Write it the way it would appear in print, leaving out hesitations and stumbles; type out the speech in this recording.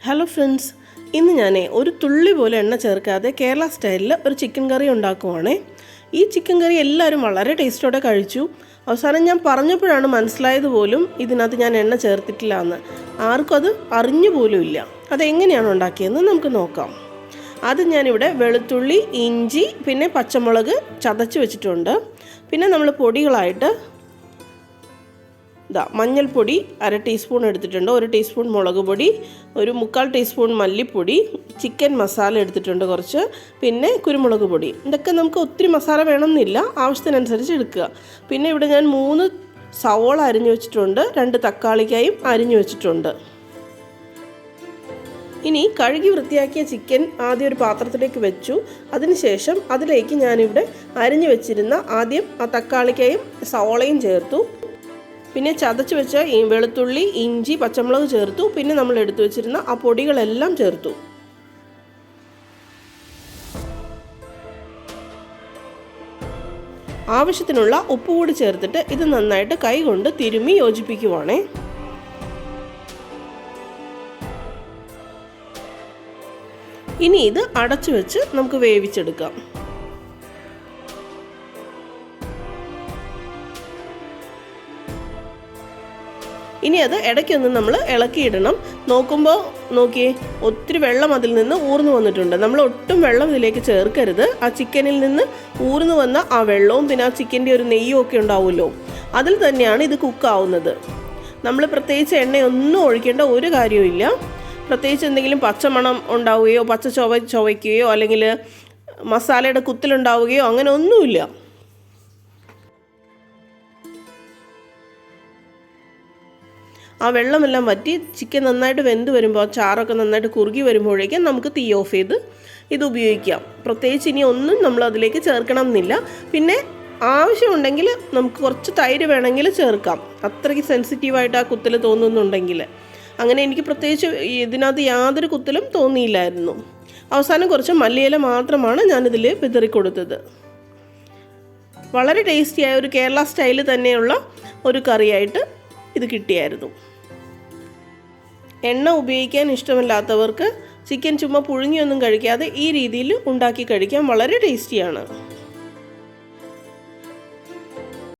Hello friends, ഇന്ന് ഞാൻ ഒരു തുള്ളി പോലെ എണ്ണ ചേർക്കാതെ കേരള സ്റ്റൈലിൽ ഒരു ചിക്കൻ കറി ഉണ്ടാക്കുവാണേ. ഈ ചിക്കൻ കറി എല്ലാവരും വളരെ ടേസ്റ്റോടെ കഴിച്ചു. അവസാനം ഞാൻ പറഞ്ഞപ്പോഴാണ് മനസ്സിലായത് പോലും ഇതിനകത്ത് ഞാൻ എണ്ണ ചേർത്തിട്ടില്ല എന്ന്. ആർക്കും അത് അറിഞ്ഞു പോലും ഇല്ല. അതെങ്ങനെയാണ് ഉണ്ടാക്കിയതെന്ന് നമുക്ക് നോക്കാം. ആദ്യം ഞാനിവിടെ വെളുത്തുള്ളി, ഇഞ്ചി, പിന്നെ പച്ചമുളക് ചതച്ച് വെച്ചിട്ടുണ്ട്. പിന്നെ നമ്മൾ പൊടികളായിട്ട് മഞ്ഞൾപ്പൊടി 1/2 ടീസ്പൂൺ എടുത്തിട്ടുണ്ട്, 1 ടീസ്പൂൺ മുളക് പൊടി, 1/4 ടീസ്പൂൺ മല്ലിപ്പൊടി, ചിക്കൻ മസാല എടുത്തിട്ടുണ്ട് കുറച്ച്, പിന്നെ കുരുമുളക് പൊടി. ഇതൊക്കെ നമുക്ക് ഒത്തിരി മസാല വേണമെന്നില്ല, ആവശ്യത്തിനനുസരിച്ച് എടുക്കുക. പിന്നെ ഇവിടെ ഞാൻ 3 സവോള അരിഞ്ഞു വെച്ചിട്ടുണ്ട്, 2 തക്കാളിക്കായും അരിഞ്ഞു വെച്ചിട്ടുണ്ട്. ഇനി കഴുകി വൃത്തിയാക്കിയ ചിക്കൻ ആദ്യം ഒരു പാത്രത്തിലേക്ക് വെച്ചു. അതിനുശേഷം അതിലേക്ക് ഞാനിവിടെ അരിഞ്ഞു വെച്ചിരുന്ന ആദ്യം ആ തക്കാളിക്കായും സവോളയും ചേർത്തു. പിന്നെ ചതച്ച് വെച്ച ഈ വെളുത്തുള്ളി, ഇഞ്ചി, പച്ചമുളക് ചേർത്തു. പിന്നെ നമ്മൾ എടുത്തു വെച്ചിരുന്ന ആ പൊടികളെല്ലാം ചേർത്തു. ആവശ്യത്തിനുള്ള ഉപ്പ് കൂടി ചേർത്തിട്ട് ഇത് നന്നായിട്ട് കൈ കൊണ്ട് തിരുമ്മി യോജിപ്പിക്കുവാണേ. ഇനി ഇത് അടച്ചു വെച്ച് നമുക്ക് വേവിച്ചെടുക്കാം. ഇനി അത് ഇടയ്ക്കൊന്ന് നമ്മൾ ഇളക്കിയിടണം. നോക്കിയേ, ഒത്തിരി വെള്ളം അതിൽ നിന്ന് ഊർന്നു വന്നിട്ടുണ്ട്. നമ്മൾ ഒട്ടും വെള്ളം ഇതിലേക്ക് ചേർക്കരുത്. ആ ചിക്കനിൽ നിന്ന് ഊർന്നു വന്ന ആ വെള്ളവും പിന്നെ ആ ചിക്കൻ്റെ ഒരു നെയ്യും ഒക്കെ ഉണ്ടാവുമല്ലോ, അതിൽ തന്നെയാണ് ഇത് കുക്കാവുന്നത്. നമ്മൾ പ്രത്യേകിച്ച് എണ്ണയൊന്നും ഒഴിക്കേണ്ട ഒരു കാര്യവുമില്ല. പ്രത്യേകിച്ച് എന്തെങ്കിലും പച്ചമണം ഉണ്ടാവുകയോ പച്ച ചുവയ്ക്കുകയോ അല്ലെങ്കിൽ മസാലയുടെ കുത്തിലുണ്ടാവുകയോ അങ്ങനെ ഒന്നുമില്ല. ആ വെള്ളമെല്ലാം വറ്റി ചിക്കൻ നന്നായിട്ട് വെന്ത് വരുമ്പോൾ ചാറൊക്കെ നന്നായിട്ട് കുറുകി വരുമ്പോഴേക്കും നമുക്ക് തീ ഓഫ് ചെയ്ത് ഇത് ഉപയോഗിക്കാം. പ്രത്യേകിച്ച് ഇനി ഒന്നും നമ്മൾ അതിലേക്ക് ചേർക്കണം എന്നില്ല. പിന്നെ ആവശ്യമുണ്ടെങ്കിൽ നമുക്ക് കുറച്ച് തൈര് വേണമെങ്കിൽ ചേർക്കാം, അത്രയ്ക്ക് സെൻസിറ്റീവായിട്ട് ആ കുത്തൽ തോന്നുന്നുണ്ടെങ്കിൽ. അങ്ങനെ എനിക്ക് പ്രത്യേകിച്ച് ഇതിനകത്ത് യാതൊരു കുത്തലും തോന്നിയില്ലായിരുന്നു. അവസാനം കുറച്ച് മല്ലിയില മാത്രമാണ് ഞാനിതിൽ വിതറിക്കൊടുത്തത്. വളരെ ടേസ്റ്റിയായ ഒരു കേരള സ്റ്റൈല് തന്നെയുള്ള ഒരു കറിയായിട്ട് ഇത് കിട്ടിയായിരുന്നു. എണ്ണ ഉപയോഗിക്കാൻ ഇഷ്ടമില്ലാത്തവർക്ക് ചിക്കൻ ചുമ്മാ പുഴുങ്ങിയൊന്നും കഴിക്കാതെ ഈ രീതിയിൽ ഉണ്ടാക്കി കഴിക്കാൻ വളരെ ടേസ്റ്റിയാണ്.